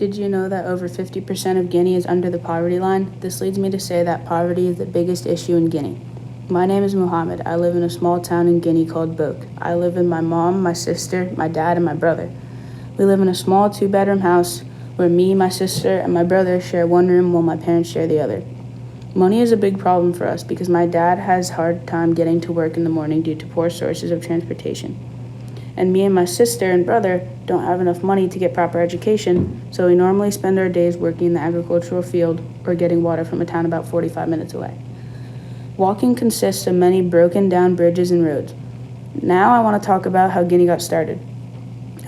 Did you know that over 50% of Guinea is under the poverty line? This leads me to say that poverty is the biggest issue in Guinea. My name is Muhammad. I live in a small town in Guinea called Bok. I live with my mom, my sister, my dad, and my brother. We live in a small 2-bedroom house where me, my sister, and my brother share one room while my parents share the other. Money is a big problem for us because my dad has a hard time getting to work in the morning due to poor sources of transportation. And me and my sister and brother don't have enough money to get proper education, so we normally spend our days working in the agricultural field or getting water from a town about 45 minutes away. Walking consists of many broken down bridges and roads. Now I want to talk about how Guinea got started.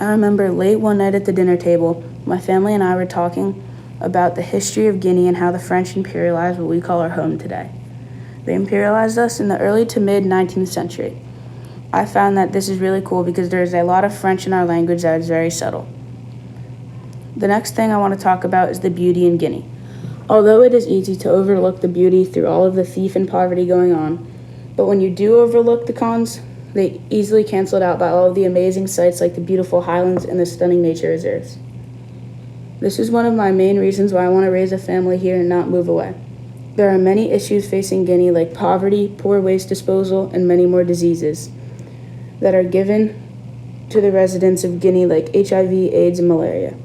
I remember late one night at the dinner table, my family and I were talking about the history of Guinea and how the French imperialized what we call our home today. They imperialized us in the early to mid 19th century. I found that this is really cool because there is a lot of French in our language that is very subtle. The next thing I want to talk about is the beauty in Guinea. Although it is easy to overlook the beauty through all of the thief and poverty going on, but when you do overlook the cons, they easily cancel it out by all of the amazing sights like the beautiful highlands and the stunning nature reserves. This is one of my main reasons why I want to raise a family here and not move away. There are many issues facing Guinea like poverty, poor waste disposal, and many more diseases that are given to the residents of Guinea like HIV, AIDS, and malaria.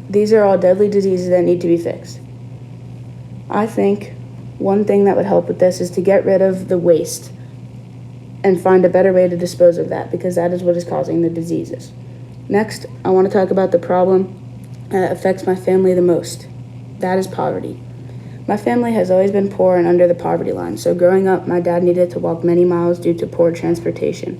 These are all deadly diseases that need to be fixed. I think one thing that would help with this is to get rid of the waste and find a better way to dispose of that because that is what is causing the diseases. Next, I want to talk about the problem that affects my family the most. That is poverty. My family has always been poor and under the poverty line, so growing up, my dad needed to walk many miles due to poor transportation.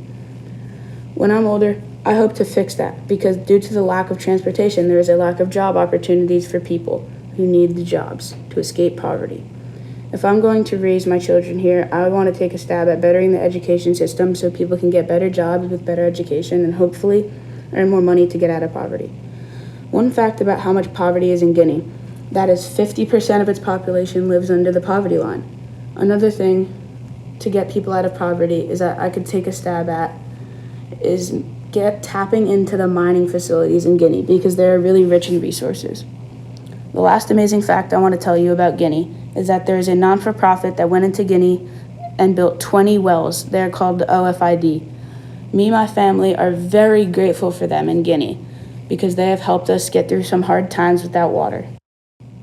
When I'm older, I hope to fix that because due to the lack of transportation, there is a lack of job opportunities for people who need the jobs to escape poverty. If I'm going to raise my children here, I would want to take a stab at bettering the education system so people can get better jobs with better education and hopefully earn more money to get out of poverty. One fact about how much poverty is in Guinea, that is 50% of its population lives under the poverty line. Another thing to get people out of poverty is that I could take a stab at is tapping into the mining facilities in Guinea because they are really rich in resources. The last amazing fact I want to tell you about Guinea is that there is a non-for-profit that went into Guinea and built 20 wells. They're called the OFID. Me and my family are very grateful for them in Guinea because they have helped us get through some hard times without water.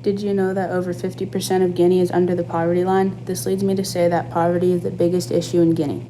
Did you know that over 50% of Guinea is under the poverty line? This leads me to say that poverty is the biggest issue in Guinea.